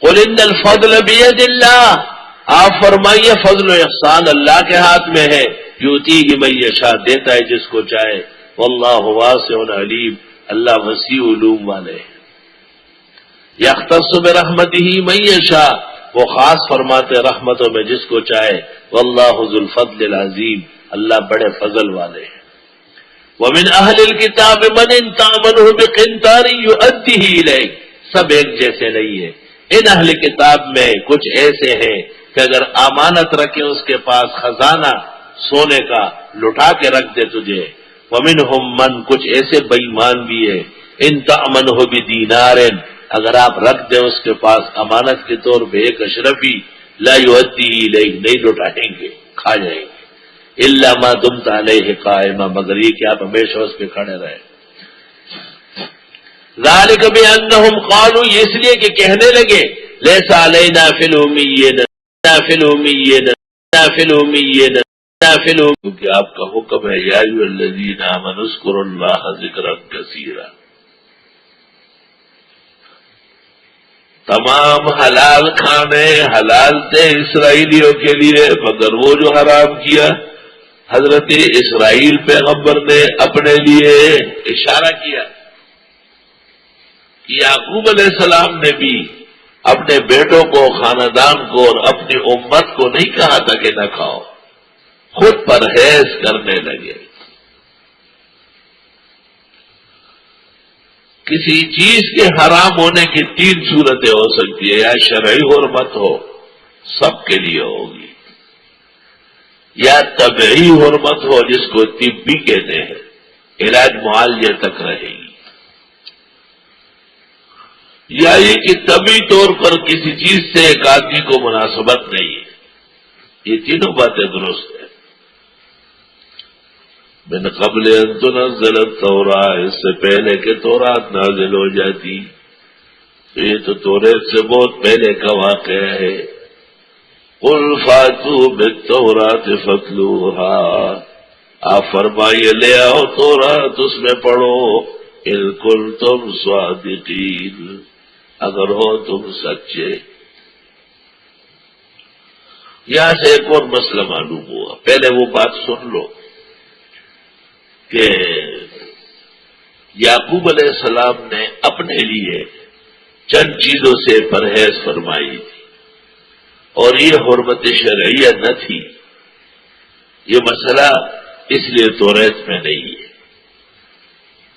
A: قُلْ إِنَّ الْفَضْلَ بِيَدِ اللَّهِ، آپ فرمائیے فضل و احسان اللہ کے ہاتھ میں ہے. یؤتیہ من یشاء، دیتا ہے جس کو چاہے. واللہ واسع علیم، اللہ وسیع علوم والے ہیں. یختص برحمتہ من یشاء، وہ خاص فرماتے رحمتوں میں جس کو چاہے. واللہ ذو الفضل العظیم، اللہ بڑے فضل والے ہیں. ومن اہل الکتاب من ان تأمنہ بقنطار یؤدیہ الیک، سب ایک جیسے نہیں ہے. ان اہل کتاب میں کچھ ایسے ہیں کہ اگر امانت رکھے اس کے پاس خزانہ سونے کا لٹا کے رکھ دے تجھے. ومنہم من کچھ ایسے بے ایمان بھی ہے ان تأمنہ بدینار اگر آپ رکھ دیں اس کے پاس امانت کے طور پہ ایک اشرفی لا یؤدیہ الیہ نہیں لٹائیں گے کھا جائیں گے الا ما دمت علیہ قائما مگر یہ کہ آپ ہمیشہ اس پہ کھڑے رہیں. ذالک بانہم قالوا یہ اس لیے کہ کہنے لگے لیس علینا فی الامیین کیونکہ آپ کا حکم ہے یا ایھا الذین آمنوا اذکروا اللہ ذکرا کثیرا. تمام حلال کھانے حلال تھے اسرائیلیوں کے لیے مگر وہ جو حرام کیا حضرت اسرائیل پیغمبر نے اپنے لیے اشارہ کیا. یعقوب علیہ السلام نے بھی اپنے بیٹوں کو خاندان کو اور اپنی امت کو نہیں کہا تھا کہ نہ کھاؤ خود پرہیز کرنے لگے. کسی چیز کے حرام ہونے کی 3 صورتیں ہو سکتی ہے یا شرعی حرمت ہو سب کے لیے ہوگی یا طبعی حرمت ہو جس کو طبی کہتے ہیں علاج معالجے تک رہے گی یا یہ کہ طبی طور پر کسی چیز سے ایک آدمی کو مناسبت نہیں ہے. یہ تینوں باتیں درست ہیں. من قبل ان تنزل التوراۃ اس سے پہلے کہ تورات نازل ہو جاتی تو یہ تو توریت سے بہت پہلے کا واقعہ ہے. قل فاتوا بالتوراۃ فاتلوها آپ فرمائیے لے آؤ تورات اس میں پڑھو ان کنتم صادقین اگر ہو تم سچے. یہاں سے ایک اور مسئلہ معلوم ہوا. پہلے وہ بات سن لو کہ یعقوب علیہ السلام نے اپنے لیے چند چیزوں سے پرہیز فرمائی تھی اور یہ حرمت شرعیہ نہ تھی. یہ مسئلہ اس لیے توریت میں نہیں ہے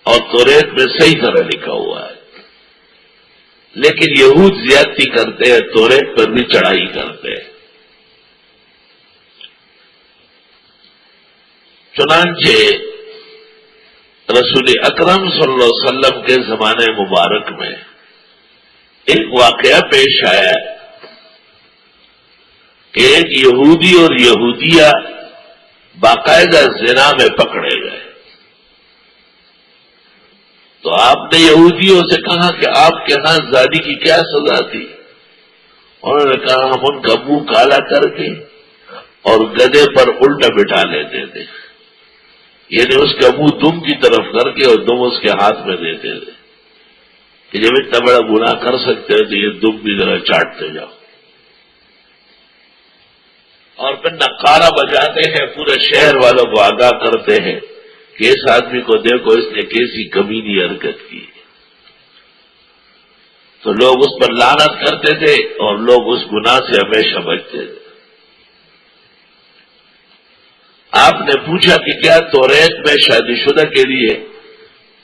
A: اور توریت میں صحیح طرح لکھا ہوا ہے لیکن یہود زیادتی کرتے ہیں توریت پر بھی چڑھائی کرتے ہیں. چنانچہ رسول اکرم صلی اللہ علیہ وسلم کے زمانے مبارک میں ایک واقعہ پیش آیا کہ ایک یہودی اور یہودیہ باقاعدہ زنا میں پکڑے گئے. تو آپ نے یہودیوں سے کہا کہ آپ کے ہاں زانی کی کیا سزا تھی؟ انہوں نے کہا ہم ان کا منہ کالا کر کے اور گدھے پر الٹا بٹھا لیتے تھے یعنی اس کا منہ دم کی طرف کر کے اور دم اس کے ہاتھ میں دیتے تھے کہ جب اتنا بڑا گناہ کر سکتے ہیں تو یہ دم بھی ذرا چاٹتے جاؤ اور پھر نقارہ بجاتے ہیں پورے شہر والوں کو آگاہ کرتے ہیں کہ اس آدمی کو دیکھو اس نے کیسی کمینی حرکت کی. تو لوگ اس پر لعنت کرتے تھے اور لوگ اس گناہ سے ہمیشہ بچتے تھے. آپ نے پوچھا کہ کیا توریت میں شادی شدہ کے لیے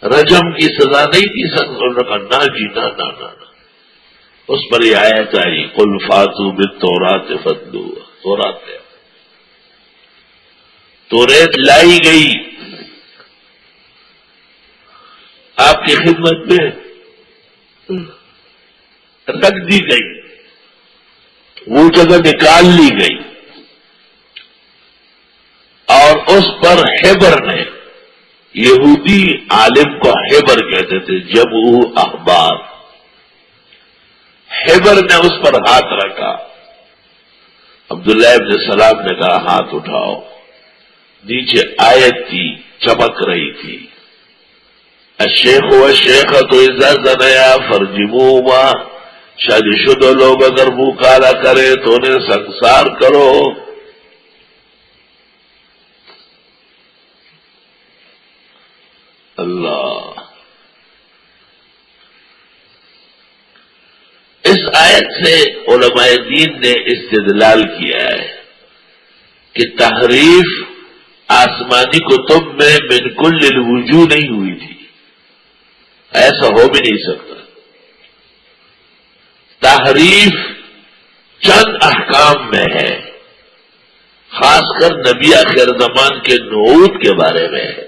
A: رجم کی سزا نہیں تھی؟ انہوں نے کہا نہ جی نہ. اس پر یہ آیت آئی قل فاتوا بالتوراۃ فاتلوها. توریت لائی گئی آپ کی خدمت میں رکھ دی گئی وہ جگہ نکال لی گئی اور اس پر ہیبر نے یہودی عالم کو ہیبر کہتے تھے جمع احبار ہیبر نے اس پر ہاتھ رکھا. عبداللہ ابن سلام نے کہا ہاتھ اٹھاؤ. نیچے آیت تھی چمک رہی تھی الشیخ والشیخۃ اذا زنیا فرجموہما شادی شدہ لوگ اگر منہ کالا کرے تو انہیں سنسار کرو. اللہ اس آیت سے علماء دین نے استدلال کیا ہے کہ تحریف آسمانی کتب میں من کل الوجوہ نہیں ہوئی تھی. ایسا ہو بھی نہیں سکتا. تحریف چند احکام میں ہے، خاص کر نبی آخر زمان کے نعوت کے بارے میں ہے۔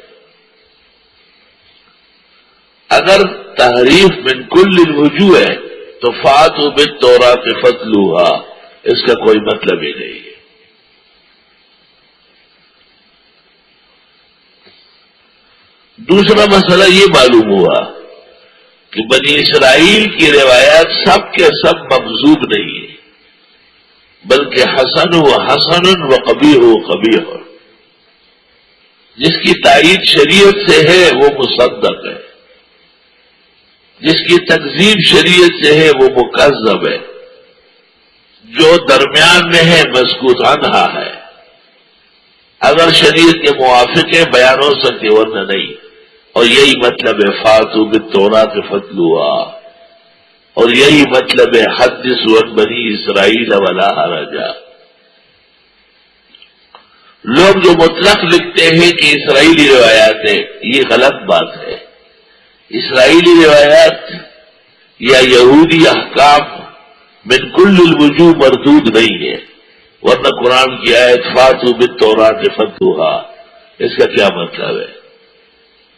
A: اگر تحریف من کل الوجوہ ہے تو فاتوا بالتوراۃ فاتلوہا، اس کا کوئی مطلب ہی نہیں ہے۔ دوسرا مسئلہ یہ معلوم ہوا کہ بنی اسرائیل کی روایات سب کے سب مکذوب نہیں ہے، بلکہ حسن و قبیح و قبیح، جس کی تائید شریعت سے ہے وہ مصدق ہے، جس کی تکذیب شریعت سے ہے وہ مکذب ہے، جو درمیان میں ہے مسکوت عنہا ہے۔ اگر شریعت کے موافق ہے بیان ہو سکتے ورنہ نہیں، اور یہی مطلب ہے فاتوا بالتوراۃ فاتلوہا، اور یہی مطلب ہے حدثوا عن بنی اسرائیل ولا حرج۔ لوگ جو مطلق لکھتے ہیں کہ اسرائیلی روایات ہے، یہ غلط بات ہے۔ اسرائیلی روایات یا یہودی احکام من کل الوجوہ مردود نہیں ہے، ورنہ قرآن کی آیت فاتوا بالتوراۃ فاتلوہا، اس کا کیا مطلب ہے؟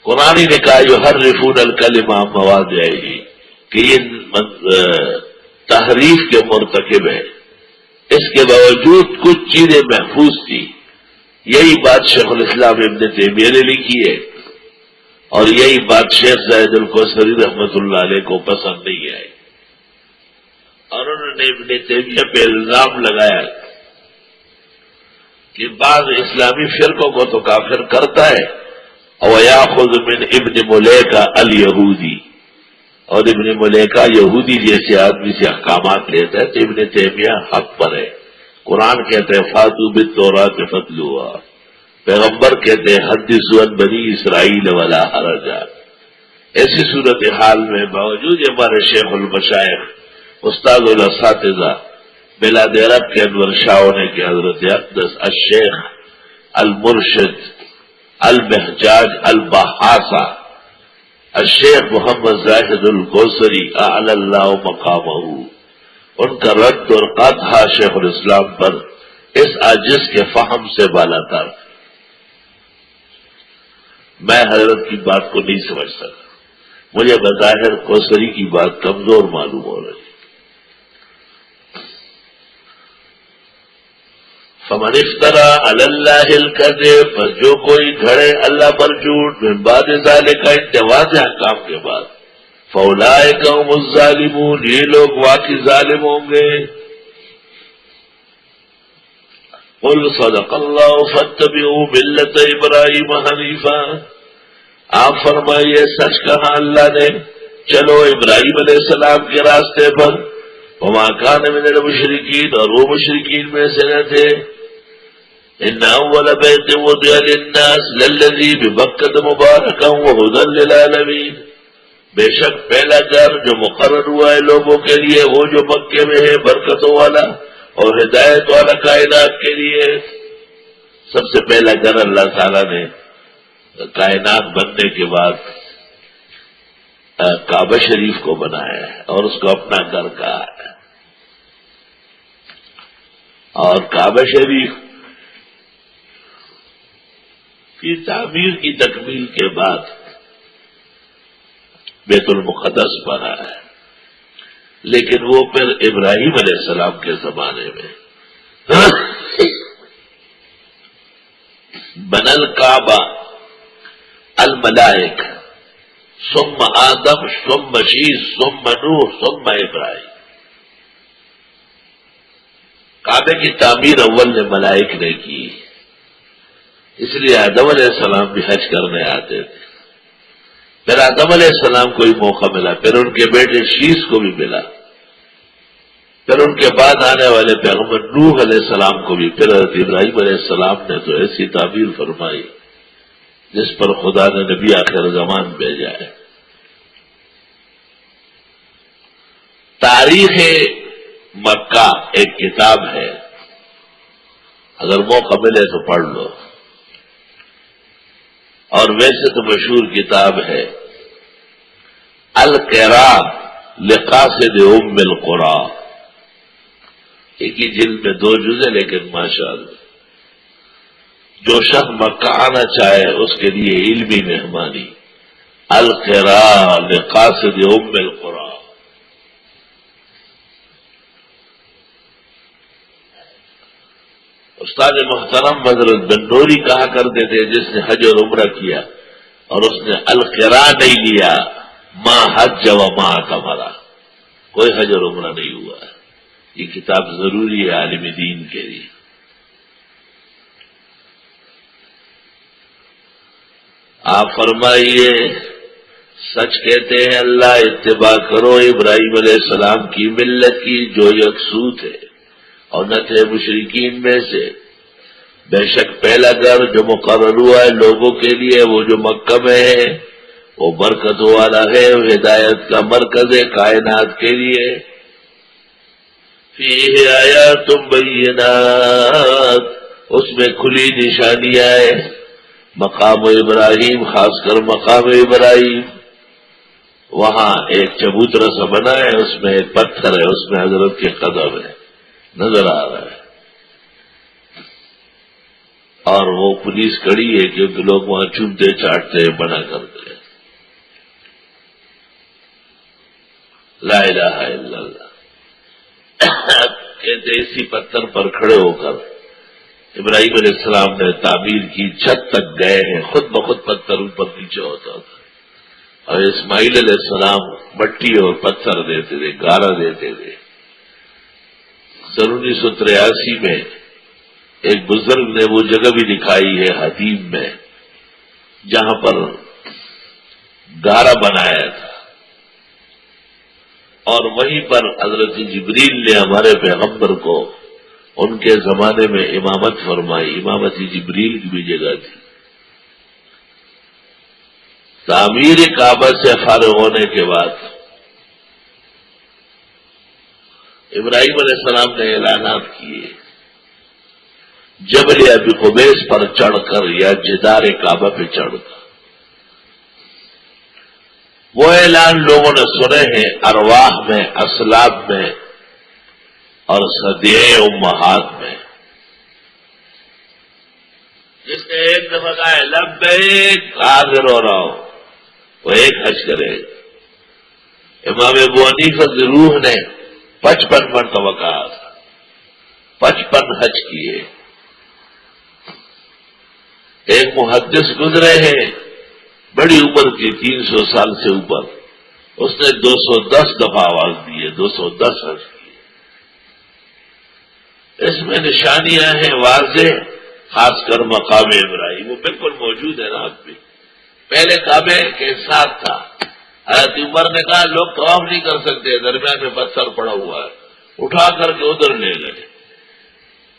A: قرآن ہی نے کہا یحرفون الکلم عن مواضعہ، کہ یہ تحریف کے مرتکب ہے۔ اس کے باوجود کچھ چیزیں محفوظ تھی۔ یہی بات شیخ الاسلام ابن تیمیہ نے لکھی ہے، اور یہی بات شیخ زاہد الکوثری رحمۃ اللہ علیہ کو پسند نہیں آئی، اور انہوں نے ابن تیمیہ پہ الزام لگایا کہ بعض اسلامی فرقوں کو تو کافر کرتا ہے، وَيَأْخُذُ مِنْ ابن ملیکہ الیہودی، اور ابن ملیکہ یہودی جیسے آدمی سے احکامات لیتا ہے، تو ابن تیمیہ حق پر ہے۔ قرآن کہتے ہیں فاتوا بالتوراۃ فاتلوہا، پیغمبر کہتے ہیں حدثوا عن بنی اسرائیل ولا حرج۔ ایسی صورتحال میں باوجود ہمارے شیخ المشائخ استاد الاساتذہ بلاد عرب کے انور شاہ ہونے کے حضرت اقدس الشیخ المرشد المحجاج البحاسہ الشیخ محمد زاہد الکوثری اعلی اللہ مقامہ، ان کا رد اور قطع شیخ الاسلام پر اس عاجز کے فہم سے بالا تر۔ میں حضرت کی بات کو نہیں سمجھ سکا، مجھے بظاہر کوثری کی بات کمزور معلوم ہو رہی۔ فمن افترا علی اللہ الکذب، پس جو کوئی گھڑے اللہ پر جھوٹ من بعد ذالک، انتواز احکام کے بعد، فاولئک هم الظالمون، یہ لوگ واقعی ظالم ہوں گے۔ قل صدق اللہ فاتبعوا ملت ابراہیم حنیفا، آپ فرمائیے سچ کہا اللہ نے، چلو ابراہیم علیہ السلام کے راستے پر، وما کان من المشرکین، اور وہ مشرکین میں سے نہ تھے۔ ان اول بیت وضع للناس للذی ببکۃ مبارکا وہدی للعالمین، بے شک پہلا گھر جو مقرر ہوا ہے لوگوں کے لیے وہ جو مکے میں ہے، برکتوں والا اور ہدایت والا کائنات کے لیے۔ سب سے پہلا گھر اللہ تعالیٰ نے کائنات بننے کے بعد کعبہ شریف کو بنایا ہے اور اس کو اپنا گھر کہا ہے، اور کعبہ شریف کی تعمیر کی تکمیل کے بعد بیت المقدس بنا ہے، لیکن وہ پھر ابراہیم علیہ السلام کے زمانے میں بن الکعبہ الملائک ثم آدم ثم شیس ثم نوح ثم ابراہیم۔ کعبے کی تعمیر اول نے ملائک نے کی، اس لیے آدم علیہ السلام بھی حج کرنے آتے تھے۔ پھر آدم علیہ السلام کو بھی موقع ملا، پھر ان کے بیٹے شیس کو بھی ملا، پھر ان کے بعد آنے والے پیغمبر نوح علیہ السلام کو بھی، پھر حضرت ابراہیم علیہ السلام نے تو ایسی تعبیر فرمائی جس پر خدا نے نبی آخر زمان بھیجا ہے۔ تاریخ مکہ ایک کتاب ہے، اگر موقع ملے تو پڑھ لو، اور ویسے تو مشہور کتاب ہے القراء لقاصد ام القرى، ایک ہی جلد میں 2 جز ہے، لیکن ماشاءاللہ جو شخص مکہ آنا چاہے اس کے لیے علمی مہمانی، القراء لقاصد ام القرآن. استاد محترم حضرت بنوری کہا کرتے تھے جس نے حج اور عمرہ کیا اور اس نے القراء نہیں لیا، ما حج و ما اعتمرا، کوئی حج اور عمرہ نہیں ہوا. یہ کتاب ضروری ہے عالم دین کے لیے. آپ فرمائیے، سچ کہتے ہیں اللہ، اتباع کرو ابراہیم علیہ السلام کی ملت کی جو یکسو تھے اور نہ تھے مشرکین میں سے. بے شک پہلا گھر جو مقرر ہوا ہے لوگوں کے لیے وہ جو مکہ میں ہے وہ برکت والا ہے، ہدایت کا مرکز ہے کائنات کے لیے. فیہ آیات بینات، اس میں کھلی نشانیاں ہیں. مقام ابراہیم، خاص کر مقام ابراہیم، وہاں ایک چبوترا سا بنا ہے، اس میں ایک پتھر ہے، اس میں حضرت کے قدم ہے، نظر آ رہا ہے. اور وہ پولیس کڑی ہے کیونکہ لوگ وہاں چومتے چاٹتے ہیں، منع کرتے ہیں. لا الہ الا اللہ. کہتے اسی پتھر پر کھڑے ہو کر ابراہیم علیہ السلام نے تعمیر کی، چھت تک گئے ہیں، خود بخود پتھر اوپر نیچے ہوتا تھا. اور اسماعیل علیہ السلام مٹی اور پتھر دیتے تھے، گارا دیتے تھے. 1983 میں ایک بزرگ نے وہ جگہ بھی دکھائی ہے حدیم میں جہاں پر گارا بنایا تھا، اور وہیں پر حضرت جبریل نے ہمارے پیغمبر کو ان کے زمانے میں امامت فرمائی. امامت جبریل کی بھی جگہ تھی. تعمیر کعبہ سے فارغ ہونے کے بعد ابراہیم علیہ السلام نے اعلانات کیے. جبل ابی قبیس پر چڑھ کر یا جدار کعبہ پہ چڑھ کر وہ اعلان لوگوں نے سنے ہیں ارواح میں، اسلاب میں اور صدیع امہات میں. جس نے ایک دفعہ کہا ہے لبیک حاضر ہو رہا ہوں، وہ ایک حج کرے. امام ابو حنیفہ کی روح نے 55 مرتبہ کہا تھا، 55 حج کیے. ایک محدث گزرے ہیں بڑی عمر کی، 300 سال سے اوپر، اس نے 210 دفعہ آواز دی ہے، 210 حج کیے. اس میں نشانیاں ہیں واضح، خاص کر مقام ابراہیم وہ بالکل موجود ہے نا. آپ بھی پہلے کعبے کے ساتھ تھا. حضرت عمر نے کہا لوگ طواف نہیں کر سکتے، درمیان میں پتھر پڑا ہوا ہے، اٹھا کر کے ادھر لے گئے.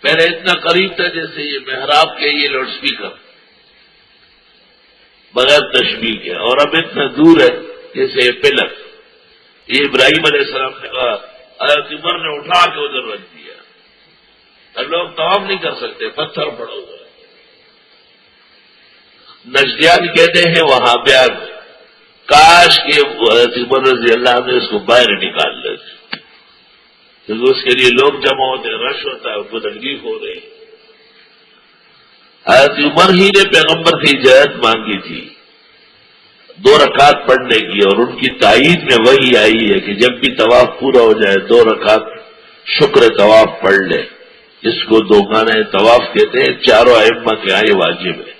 A: پہلے اتنا قریب تھا جیسے یہ محراب کے یہ لاؤڈ اسپیکر بغیر تشبیہ کے، اور اب اتنا دور ہے جیسے یہ پلر. یہ ابراہیم علیہ السلام نے کہا، حضرت عمر نے اٹھا کے ادھر رکھ دیا. اب لوگ طواف نہیں کر سکتے، پتھر پڑا ہوا ہے. نجدیان کہتے ہیں وہاں بیان کاش کے حضرت عمر رضی اللہ عنہ نے اس کو باہر نکال لیتے، کیونکہ اس کے لیے لوگ جمع ہوتے ہیں، رش ہوتا ہے، اس کو تکلیف ہو رہی. حضرت عمر ہی نے پیغمبر سے اجازت مانگی تھی 2 رکعت پڑھنے کی، اور ان کی تائید میں وہی آئی ہے کہ جب بھی طواف پورا ہو جائے 2 رکعت شکر طواف پڑھ لے، جس کو دوگانہ طواف کہتے ہیں. چاروں ائمہ کے یہاں یہ واجب ہے.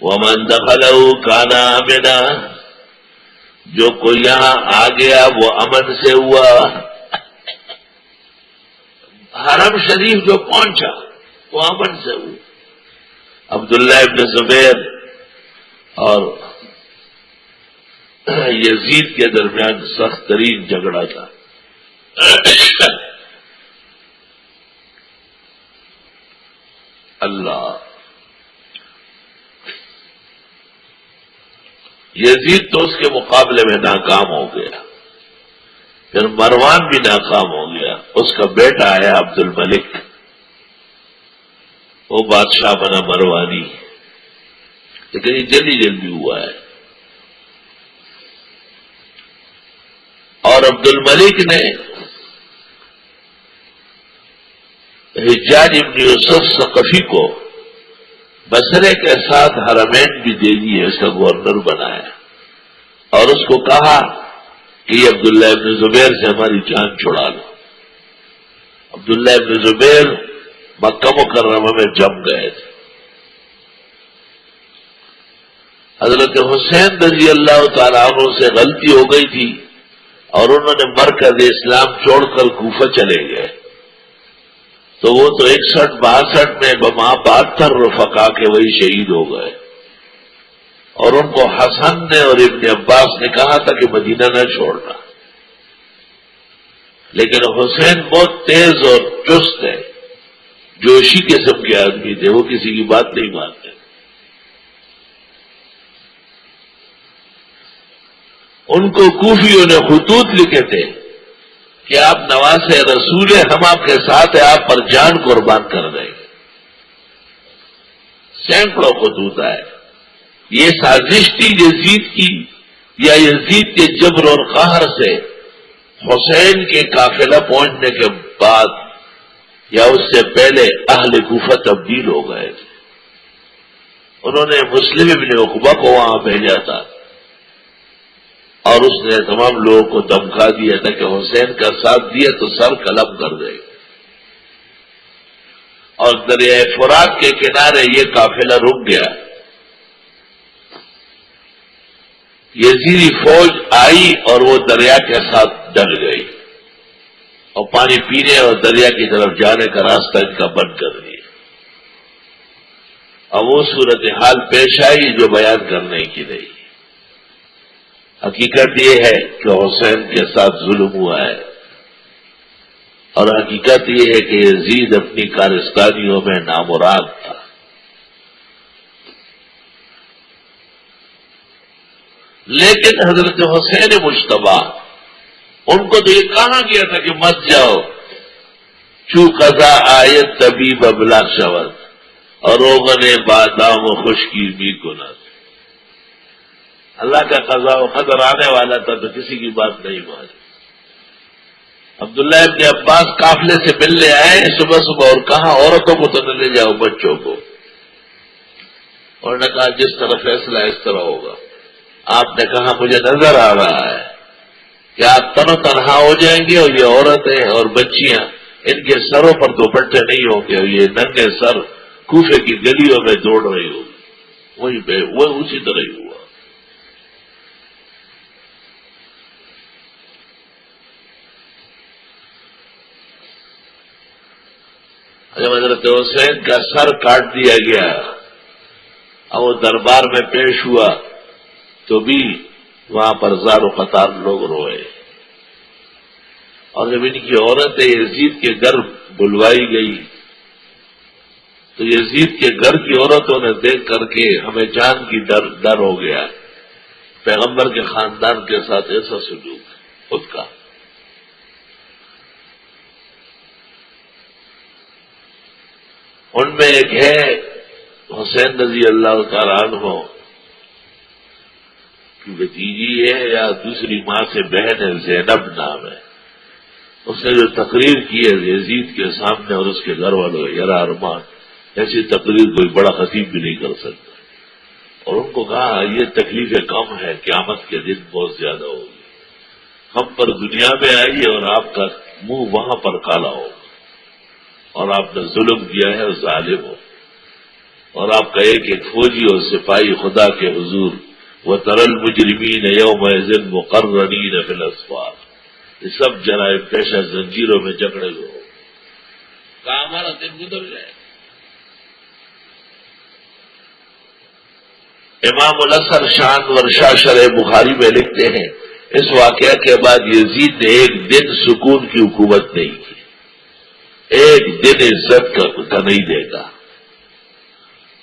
A: وَمَن دَخَلَهُ كَانَ آمِنًا، جو کوئی یہاں آ گیا وہ امن سے ہوا. حرم شریف جو پہنچا وہ امن سے ہوا. عبداللہ ابن زبیر اور یزید کے درمیان سخت ترین جھگڑا تھا. اللہ، یزید تو اس کے مقابلے میں ناکام ہو گیا، پھر مروان بھی ناکام ہو گیا. اس کا بیٹا آیا عبد الملک، وہ بادشاہ بنا مروانی، لیکن یہ جلدی جلدی ہوا ہے. اور عبد الملک نے حجاج ابن یوسف ثقفی کو بصرے کے ساتھ حرمین بھی دے دیے، اس کا گورنر بنایا اور اس کو کہا کہ یہ عبداللہ ابن زبیر سے ہماری جان چھڑا لو۔ عبداللہ ابن زبیر مکہ مکرمہ میں جم گئے تھے۔ حضرت حسین رضی اللہ تعالیٰ عنہ سے غلطی ہو گئی تھی اور انہوں نے مرکز اسلام چھوڑ کر کوفہ چلے گئے، تو وہ تو 61-62 میں بما 72 رفقا کے وہی شہید ہو گئے، اور ان کو حسن نے اور ابن عباس نے کہا تھا کہ مدینہ نہ چھوڑنا، لیکن حسین بہت تیز اور چست ہے، جوشی قسم کے آدمی تھے، وہ کسی کی بات نہیں مانتے۔ ان کو کوفیوں نے خطوط لکھے تھے کہ آپ نواز رسول ہیں، ہم آپ کے ساتھ ہیں، آپ پر جان قربان کر دیں گے۔ سینکڑوں خطوط آئے۔ یہ سازش تھی یزید کی یا یزید کے جبر اور قہر سے حسین کے قافلہ پہنچنے کے بعد یا اس سے پہلے اہل کوفہ تبدیل ہو گئے تھے؟ انہوں نے مسلم ابن عقبہ کو وہاں بھیجا تھا اور اس نے تمام لوگوں کو دھمکا دیا تھا کہ حسین کا ساتھ دیا تو سر قلم کر دے گا، اور دریائے فرات کے کنارے یہ قافلہ رک گیا۔ یزیدی فوج آئی اور وہ دریا کے ساتھ ڈل گئی اور پانی پینے اور دریا کی طرف جانے کا راستہ ان کا بند کر دیا۔ اور وہ صورتحال پیش آئی جو بیان کرنے کی نہیں۔ حقیقت یہ ہے کہ حسین کے ساتھ ظلم ہوا ہے، اور حقیقت یہ ہے کہ یزید اپنی کارستانیوں میں نامراد تھا۔ لیکن حضرت حسین مجتبیٰ، ان کو تو یہ کہا گیا تھا کہ مت جاؤ، چو قضا آیت طبیب ابلغ شود اور روغن بادام و خشکی بھی گناہ۔ اللہ کا قضا و قدر آنے والا تھا تو کسی کی بات نہیں مانی۔ عبداللہ ابن عباس قافلے سے ملنے آئے صبح صبح اور کہا عورتوں کو تو نہ لے جاؤ، بچوں کو، اور نے کہا جس طرح فیصلہ اس طرح ہوگا۔ آپ نے کہا مجھے نظر آ رہا ہے کہ آپ تن و تنہا ہو جائیں گے اور یہ عورتیں اور بچیاں ان کے سروں پر دوپٹے نہیں ہوں گے اور یہ ننگے سر کوفے کی گلیوں میں دوڑ رہی ہوگی۔ وہ اسی طرح ہی ہوا۔ جب حضرت حسین کا سر کاٹ دیا گیا اور وہ دربار میں پیش ہوا تو بھی وہاں پر زار و قطار لوگ روئے، اور جب ان کی عورتیں یزید کے گھر بلوائی گئی تو یزید کے گھر کی عورتوں نے دیکھ کر کے ہمیں جان کی ڈر ہو گیا، پیغمبر کے خاندان کے ساتھ ایسا سلوک خود کا۔ ان میں ایک ہے حسین رضی اللہ تعالیٰ عنہ کی بھتیجی ہے یا دوسری ماں سے بہن ہے، زینب نام ہے، اس نے جو تقریر کی ہے یزید کے سامنے اور اس کے گھر والوں یرا ارمان، ایسی تقریر کوئی بڑا خطیب بھی نہیں کر سکتا، اور ان کو کہا یہ تکلیفیں کم ہے، قیامت کے دن بہت زیادہ ہوگی، ہم پر دنیا میں آئیے اور آپ کا منہ وہاں پر کالا ہوگا، اور آپ نے ظلم کیا ہے اور ظالم ہو، اور آپ کا ایک ایک فوجی اور سپاہی خدا کے حضور وَتَرَى الْمُجْرِمِينَ يَوْمَئِذٍ مُقَرَّنِينَ فِي الْأَصْفَادِ، یہ سب جرائم پیشہ زنجیروں میں جکڑے ہوئے ہو، کہا ہمارا دن گزر جائے۔ امام الاثر شان شاہ شرح بخاری میں لکھتے ہیں اس واقعہ کے بعد یزید نے ایک دن سکون کی حکومت نہیں کی، ایک دن عزت کا نہیں دے گا۔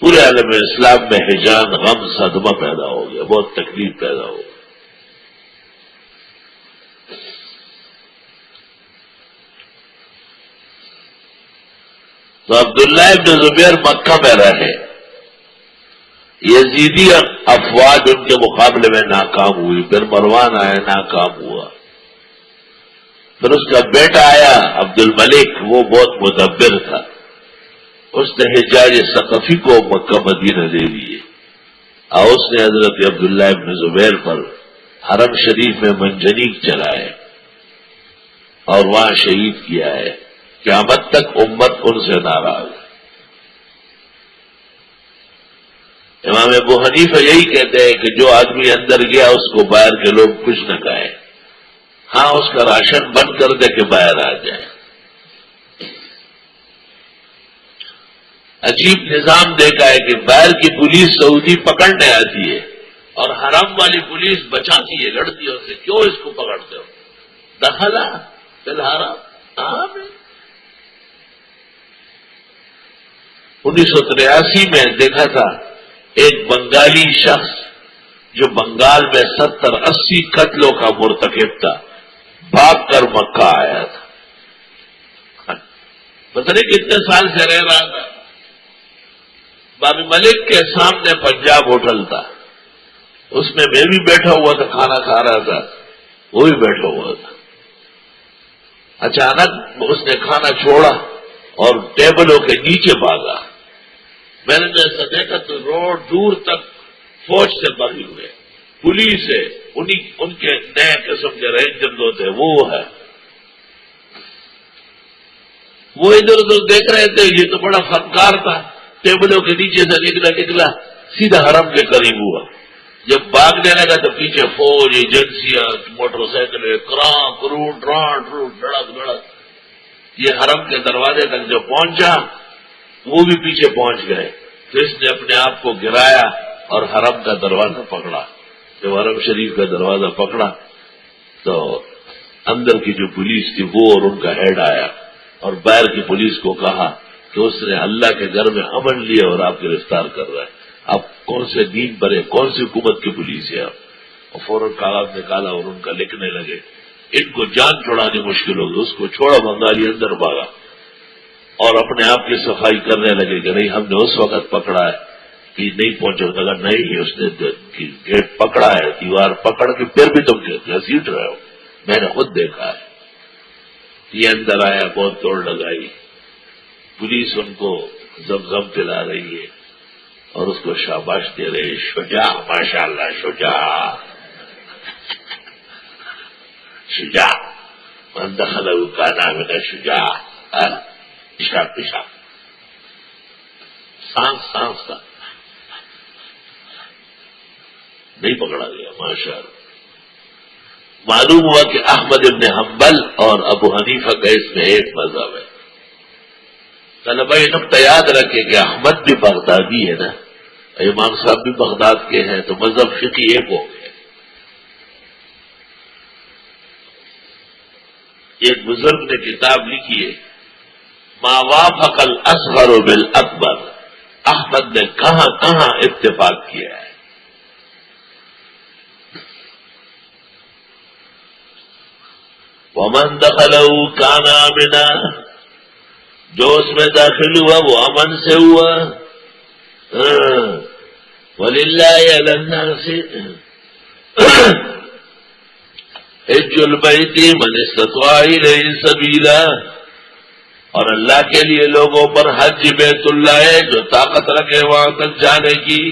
A: پورے عالم اسلام میں ہجان، غم، صدمہ پیدا ہو گیا، بہت تکلیف پیدا ہو گئی۔ تو عبداللہ ابن زبیر مکہ میں رہے، یزیدی افواج ان کے مقابلے میں ناکام ہوئی، پھر مروان آئے، ناکام ہوا، پھر اس کا بیٹا آیا عبد الملک، وہ بہت مدبر تھا، اس نے حجاج ثقفی کو مکہ مدینہ دے دیے، اور اس نے حضرت عبداللہ ابن زبیر پر حرم شریف میں منجنیق چلائے اور وہاں شہید کیا ہے۔ قیامت تک امت ان سے ناراض ہے۔ امام ابو حنیفہ یہی کہتے ہیں کہ جو آدمی اندر گیا اس کو باہر کے لوگ کچھ نہ کہیں، ہاں اس کا راشن بند کر دے کہ باہر آ جائے۔ عجیب نظام دیکھا ہے کہ باہر کی پولیس سعودی پکڑنے آتی ہے اور حرم والی پولیس بچاتی ہے، لڑتی ہے، اسے کیوں اس کو پکڑتے ہو؟ دخلا فی الحرم۔ 1983 میں دیکھا تھا ایک بنگالی شخص جو بنگال میں 70-80 قتلوں کا مرتکب تھا، بھاگ کر مکہ آیا تھا، پتہ نہیں کتنے سال سے رہ رہا تھا۔ بابی ملک کے سامنے پنجاب ہوٹل تھا، اس میں بھی بیٹھا ہوا تھا، کھانا کھا رہا تھا، وہ بھی بیٹھا ہوا تھا۔ اچانک اس نے کھانا چھوڑا اور ٹیبلوں کے نیچے بھاگا۔ میں نے جیسا دیکھا تو روڈ دور تک فوج سے بھری ہوئے، پولیس ہے، ان کے نئے قسم کے رینجر ہوتے وہ ہے، وہ ادھر ادھر دیکھ رہے تھے۔ یہ تو بڑا فنکار تھا، ٹیبلوں کے نیچے سے نکلا سیدھا حرم کے قریب ہوا۔ جب بھاگنے لگا تو پیچھے فوج، ایجنسیاں، موٹر سائیکلیں، دھڑک۔ یہ حرم کے دروازے تک جو پہنچا وہ بھی پیچھے پہنچ گئے، تو اس نے اپنے آپ کو گرایا اور حرم کا دروازہ پکڑا۔ جب حرم شریف کا دروازہ پکڑا تو اندر کی جو پولیس تھی وہ اور ان کا ہیڈ آیا اور باہر کی پولیس کو کہا کہ اس نے اللہ کے گھر میں امن لیا اور آپ گرفتار کر رہا ہے، آپ کون سے دین پر ہے، کون سی حکومت کی پولیس ہے آپ؟ اور فوراً کاغذ نکالا اور ان کا لکھنے لگے۔ ان کو جان چھوڑانی مشکل ہوگی، اس کو چھوڑا، بنگالی اندر بھاگا اور اپنے آپ کی صفائی کرنے لگے کہ نہیں ہم نے اس وقت پکڑا ہے کہ نہیں پہنچا، اگر نہیں اس نے گیٹ پکڑا ہے، دیوار پکڑ کے پھر بھی تم گھسیٹ رہے ہو، میں نے خود دیکھا ہے۔ یہ اندر آیا، بہت توڑ لگائی، پولیس ان کو زمزم پلا رہی ہے اور اس کو شاباش دے رہے، شجاع، ماشاءاللہ شجاع شجاع، من دخلہ کان من شجاع۔ پیشاب سانس کا نہیں پکڑا گیا، ماشاء اللہ۔ معلوم ہوا کہ احمد ابن حنبل اور ابو حنیفہ کا اس میں ایک مذہب ہے۔ طلبہ یہ نقطہ یاد رکھے کہ احمد بھی بغدادی ہے نا، امام صاحب بھی بغداد کے ہیں، تو مذہب فقہی ایک ہو گئے۔ ایک بزرگ نے کتاب لکھی ہے ما وافق الاصغر بالاکبر، احمد نے کہاں کہاں اتفاق کیا ہے۔ ومن دخلہ کان آمنا، جو اس میں داخل ہوا وہ امن سے ہوا۔ وللہ علی الناس حج البیت من استطاع الیہ سبیلا، اور اللہ کے لیے لوگوں پر حج بیت اللہ ہے جو طاقت رکھے وہاں تک جانے کی۔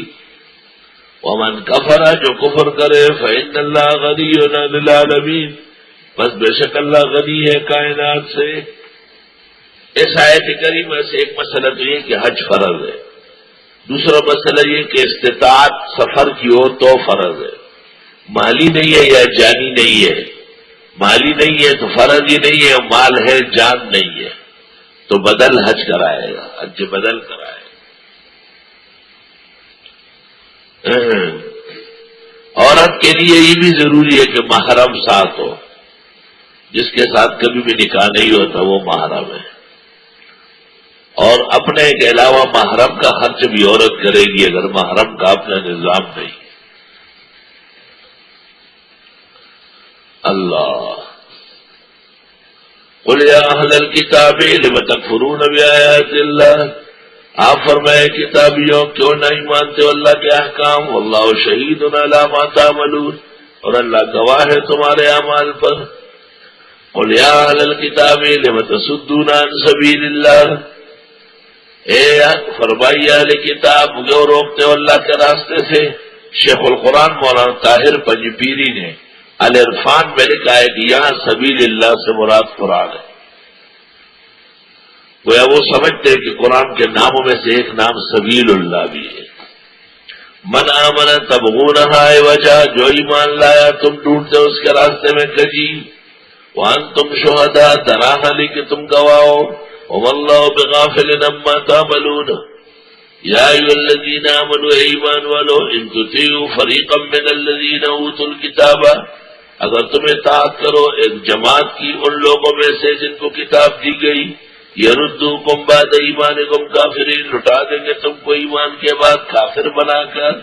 A: ومن کفر، جو کفر کرے، فإن اللہ غنی عن العالمین، بس بے شک اللہ غنی ہے کائنات سے۔ اس آیت کریمہ سے ایک مسئلہ تو یہ کہ حج فرض ہے، دوسرا مسئلہ یہ کہ استطاعت سفر کی ہو تو فرض ہے، مالی نہیں ہے یا جانی نہیں ہے، مالی نہیں ہے تو فرض ہی نہیں ہے، مال ہے جان نہیں ہے تو بدل حج کرائے گا، حج بدل کرائے گا۔ عورت کے لیے یہ بھی ضروری ہے کہ محرم ساتھ ہو، جس کے ساتھ کبھی بھی نکاح نہیں ہوتا وہ محرم ہے، اور اپنے کے علاوہ محرم کا خرچ بھی عورت کرے گی اگر محرم کا اپنا نظام نہیں۔ اللہ قل یا اہل الکتاب لم تکفرون بآیات اللہ، آپ فرمائے کتابیوں کیوں نہیں مانتے ہو اللہ کے احکام، واللہ شہید علی ما تعملون، اور اللہ گواہ ہے تمہارے اعمال پر۔ قل یا اہل الکتاب لم تصدون عن سبیل اللہ، اے فرمائیے اہل کتاب کیوں روکتے ہو اللہ کے راستے سے؟ شیخ القرآن مولانا طاہر پنجپیری نے العرفان میں لکھا ہے کہ یہاں سبیل اللہ سے مراد قرآن ہے۔ گویا وہ سمجھتے کہ قرآن کے ناموں میں سے ایک نام سبیل اللہ بھی ہے۔ من آمن تبغونہا عوجا، جو ایمان لایا تم ڈھونڈتے ہو اس کے راستے میں کجی، وانتم شہداء، دراحلی کہ تم گواہو، وما اللہ بغافل عما تعملون، یا ایھا الذین آمنوا، اے ایمان والو، ان تطیعوا فریقا من الذین اوتوا الکتاب، اگر تم اطاعت کرو ایک جماعت کی ان لوگوں میں سے جن کو کتاب دی گئی، یردوکم بعد ایمانکم کافرین، لٹا دیں گے تم کو ایمان کے بعد کافر بنا کر